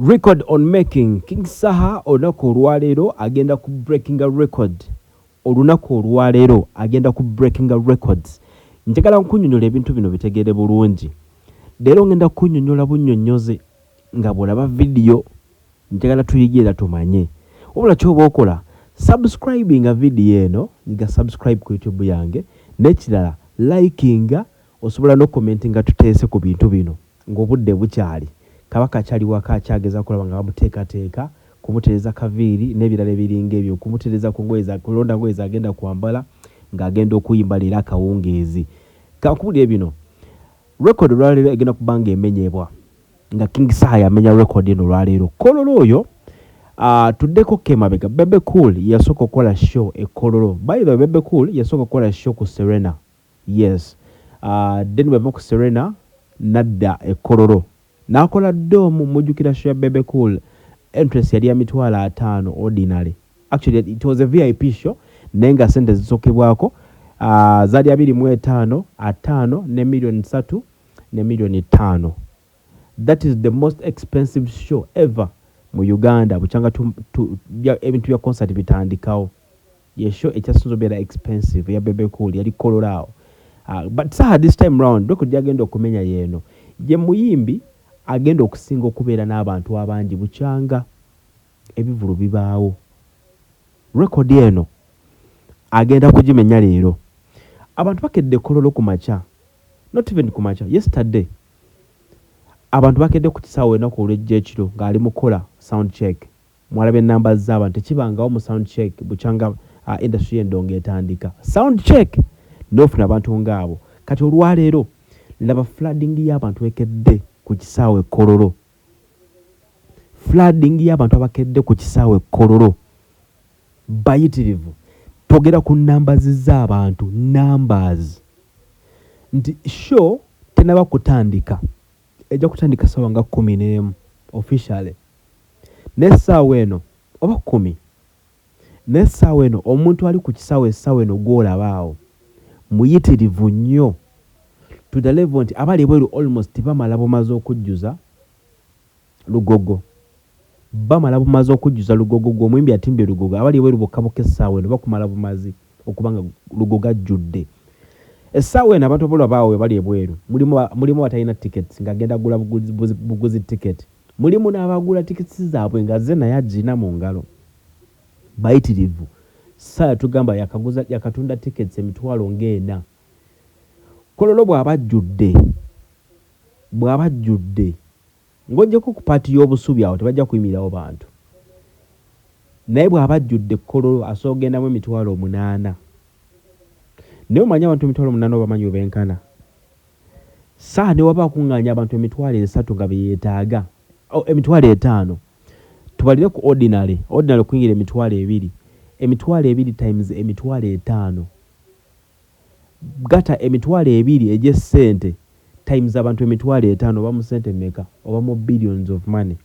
Record on making. King Saha olunaku olwaleero agenda ku breaking a record. Olunaku olwaleero agenda ku breaking a records. Njagala nkunyonnyola ebintu bino bitegeere bulungi. Leero ngenda kunnyonnyola bunnyonnyoze nga bw'olaba video. Njagala tuyigira tumanye. Wabula ky'oba okola subscribinga video eno, nga subscribe ku YouTube yange, n'ekirala likinga, osobola no commentinga tuteese ku bintu bino ng'obudde bukyali. Kabaka akyali waka akyageza kulaba nga bamuteekateeka, kumutereza kaviiri n'ebirala ebiringa ebyo, kumutereza ku ngoye za kulonda ngoye zagenda kwambala ng'agenda okuyimba leero akawungeezi. Kakubulira bino, record olwaleero egenda kubanga emenyebwa nga King Saha yamenya record eno olwaleero. Kololo oyo tuddeko kemabega. Bebe Cool yasooka okukola show e Kololo. By the way, Bebe Cool yasooka okukola show ku Serena. Yes. Then bwe ku Serena nadda e Kololo. Nakola doomu mujjukira show ya Bebe Cool. Entrance yali ya $50 ordinary. Actually it was a VIP show nenga sente zisokebwako zali 25 5 ne million 3 ne million 5. That is the most expensive show ever mu Uganda buchanga ebintu bya concert bitandikawo. Ye show ekyasinze beera expensive ya Bebe Cool yali Colorado. But Saha this time round record yagenda okumenya yeno. Je muyimbi agenda okusinga okubeera n'abantu abangi buchanga ebivulu bibaawo. Record eno agenda kugimenya leero. Abantu bakedde Kololo ku macha. Not even ku macha. Yesterday abantu bakedde ku kisaawe ennaku olw'ejjo ekiro ng'ali mukola sound check. Mwalabe numbers z'abantu tekibangawo mu sound check buchanga industry y'endongo etandika. Sound check n'ofuna abantu ng'abo. Kati olwaleero laba flooding y'abantu ekedde ku kisaawe Kololo. Flooding y'abantu abakedde ku kisaawe Kololo. Bayitirivu. Togera ku numbers z'abantu. Numbers. Nti show tenaba kutandika. Ejja kutandika sawa nga 10 officially. N'essaawa eno oba 10. N'essaawa eno omuntu ali ku kisaawe essaawa eno gw'olabaawo muyitirivu nnyo. To the level nti abali bweru almost bamala bumaze okujjuza Lugogo. Bamala bumaze okujjuza Lugogo gw'omuyimbi atimbye Lugogo. Abali bweru bokka essaawa eno bakumala bumazi okubanga Lugogo ajjudde. Essaawa eno abantu baawe bali ebweru. Mulimu batalina tickets ng'agenda gula buguzi ticket. Mulimu n'abagula tickets zaabwe nga ze naye agina mu ngalo. Bayitirivu. Saha tugamba yakatunda tickets emitwalo ng'ena. Kololo bw'aba ajjudde ng'ojjako ku paati y'obusubi awo tebajja kuyimirawo bantu. Naye bw'aba ajjudde Kololo asobola ogendamu emitwalo 8. Naye omanyi abantu emitwalo 8 obamanyi obenkana. Saha ne waba akuŋŋaanya abantu emitwalo 3 nga beyeetaaga. Emitwalo 5. Tubalire ku ordinary kuyingira emitwalo 2. Emitwalo 2 times emitwalo 5. Gata emitwalo 2 egy'essente times abantu emitwalo 5 oba mu sente meka oba mu billions of money.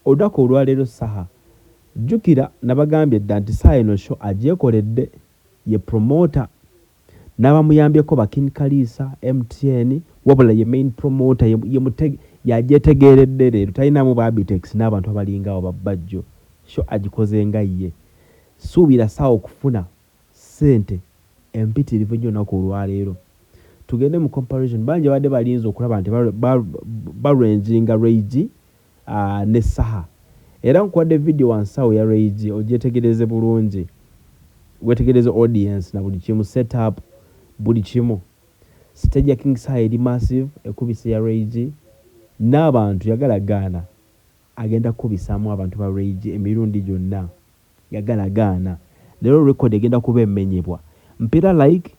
Olunaku olwaleero Saha jjukira nabagambye dda nti Saha eno show agyekoledde ye promoter n'abamuyambyeko Bakin Kalisa MTN wabula ye main promoter yagyetegeeredde leero talinamu Babitex n'abantu abalingawo babbajjo. Show agikoze nga ye. Suubira Saha okufuna sente empitirivu nnyo olunaku olwaleero. Tugende mu comparison bangi badde balinze okulaba nti barenginga Rage ne Saha. Era nkuwadde video wansawo ya Rage ogyetegereze bulungi. Wetegereze audience na buli kimu setup buli kimu. Stage ya King Saha eri massive ekubise ya Rage. N'abantu yagalagaana agenda kubisaamu abantu ba Rage emirundi gyonna. Yagalagaana. Leero record egenda kuba emenyebwa. Mpira like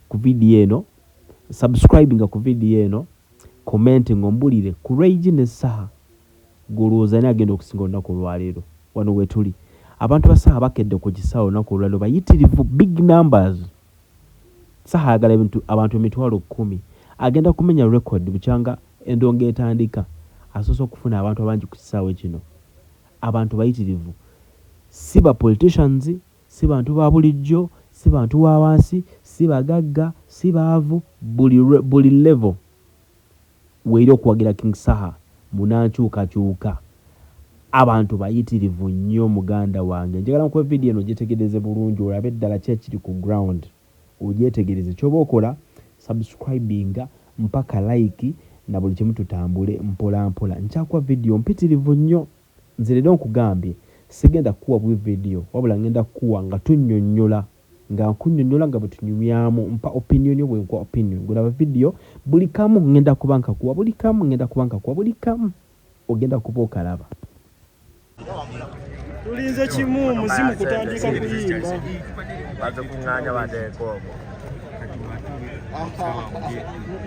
ku video eno, subscribing ku video eno, commenting ombulire ku Rage ne Saha. Guluza ne agenda okusinga olunaku olwaleero. Wano wetuli. Abantu ba Saha bakedde ku kisaawe olunaku olwaleero bayitirivu big numbers. Saha agala abantu emitwalo 10. Agenda kumenya record buchanga endongo etandika. Asoose okufuna abantu abangi ku kisaawe kino. Abantu bayitirivu. Si ba politicians, si bantu ba bulijjo, si bantu wa wansi, si bagagga, si baavu, buli level. Weero okuwagira King Saha munankyuka abantu bayitirivu nnyo muganda wange. Njagala nkuwe video eno gyetegereze bulungi olabe ddala ki ekiri ku ground. Ogyetegereze ky'oba okola subscribinga mpaka like na buli kimu tutambule mpola mpola. Nkyakuwa video mpitirivu nnyo. Nze leero nkugambye sigenda kuwa bwe video wabula ngenda kuwa nga tunnyonnyola nga nkunnyonnyola nga bwe tunyumyamu mpa opinion yo bwe nkuwa opinion. Ngulaba video buli kamu ngenda kuba nkakuwa buli kamu ngenda kuba nkakuwa buli kamu ogenda kuba okalaba. Tulinze kimu muzimu kutandika kuyimba baze kuŋŋaanya bateeka omwo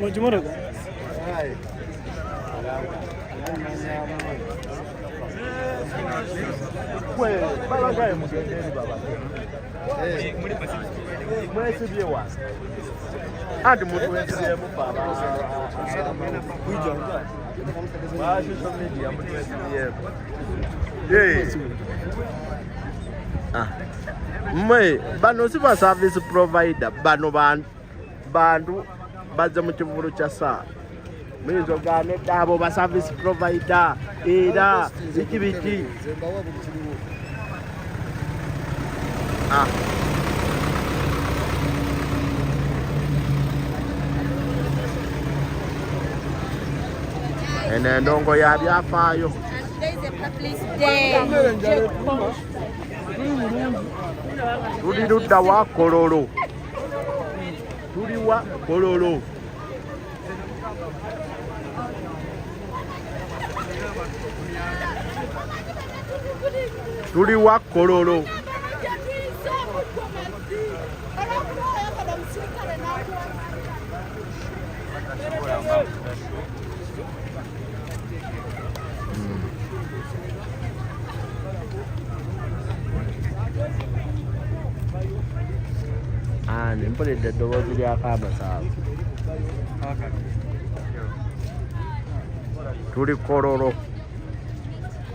mujimotoka babagaye mugenderi mwesibye wange anti mutwesibyemu social media mutwesibyemu mmwe bano si ba service provider bano bantu bazze mu kivulu kya saa muyinza ogaana edda abo ba service provider era biki eno endongo ya byafaayo tuli ludda wa Kololo tuli wa Kololo tuli wa Kololo mpulidde eddoboozi lyako amasaafu tuli Kololo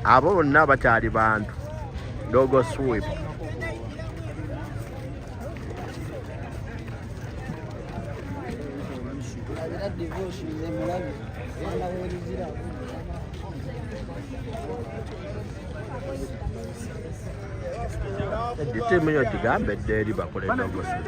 abo bonna bakyali bantu Dogo Sweep Ttiimu yo gigambedde eri bakole Dogo Sweep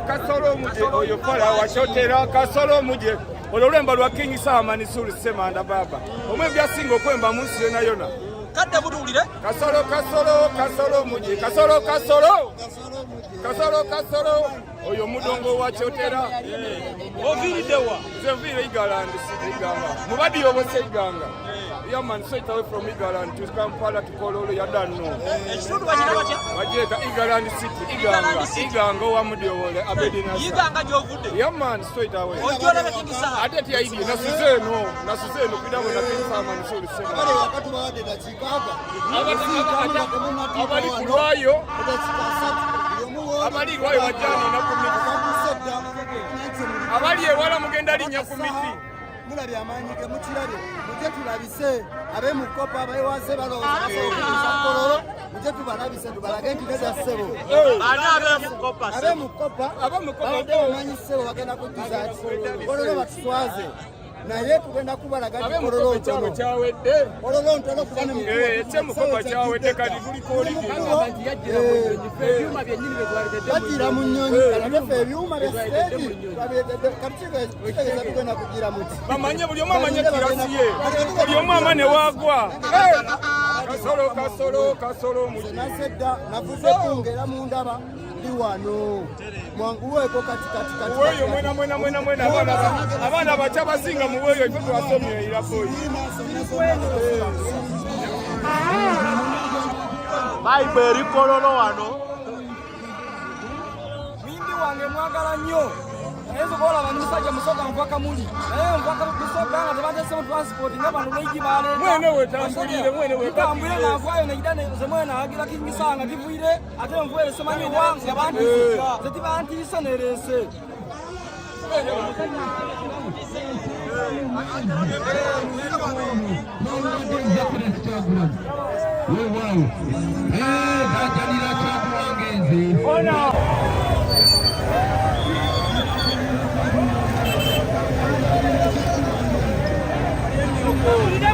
Kasolo muje oyo kola wachotera kasolo muje olwemba lwa King Saamani Sulu Semanda baba omwe byasinga okwemba munsi yona yona kadde budulire kasolo muje kasolo oyo mudongo wachotera oviridewa zevire Igalandi siganga mubadi obose iganga yeah man, straight away from Igaland to Kampala to Kololo, you don't know. Wajeka Igaland City, Iganga, Wamudiole, Abedina. Yeah man, straight away. I did the idea, Nasuzeno, Pidamo, King Saamani Sulu Semanda. Abadi Kurayo, Abadi Roy Wajani, Abadi Wala Mugendari Nyakumiti. Mulali amanyike mukirale muje tulabise abe mukopa abe wase baloza Kololo muje tubalabise tubalage nti neza sebo abe mukopa amanyi sebo bagenda kutuza Kololo batuswaze naye tugenda kubalaga kyalo kyawedde ololontono kubana ekyemukopa kyawedde kati tuliko bagira mu nnyonyi kalatefe ebyuma bya siteegi katutegeeza tugenda kugira muti bamanye buli omu amanye kirasi ye buli omu amane waagwa kasolo nasedda navuze kungera mu ndaba ndi wano mwanguweeko muweeyo mwena abaana baca basinga muweeyo ife twasomye iraboyi bayibu erikololo wano mwimbi wange mwagala nnyo naye nsobola banyumisajja musoga nvaka muli naye nvaka musoga nga tebatesemu transport nga bano neigi baleeta mwene wetambulire tambule navaayo neida ze mwene agira kinyisa nga kivuire ate nvuere semanyi wanga bantiisa zetibantiisa nerese Oh,